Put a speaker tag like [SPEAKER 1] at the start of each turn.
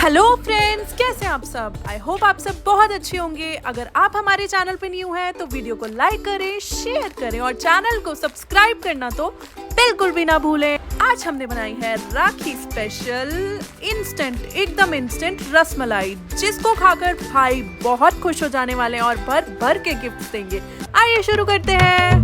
[SPEAKER 1] Hello friends, कैसे हैं आप सब। आई होप आप सब बहुत अच्छे होंगे। अगर आप हमारे चैनल पे न्यू हैं तो वीडियो को लाइक करें, शेयर करें और चैनल को सब्सक्राइब करना तो बिल्कुल भी ना भूलें। आज हमने बनाई है राखी स्पेशल एकदम इंस्टेंट रसमलाई, जिसको खाकर भाई बहुत खुश हो जाने वाले हैं और भर भर के गिफ्ट देंगे। आइए शुरू करते हैं।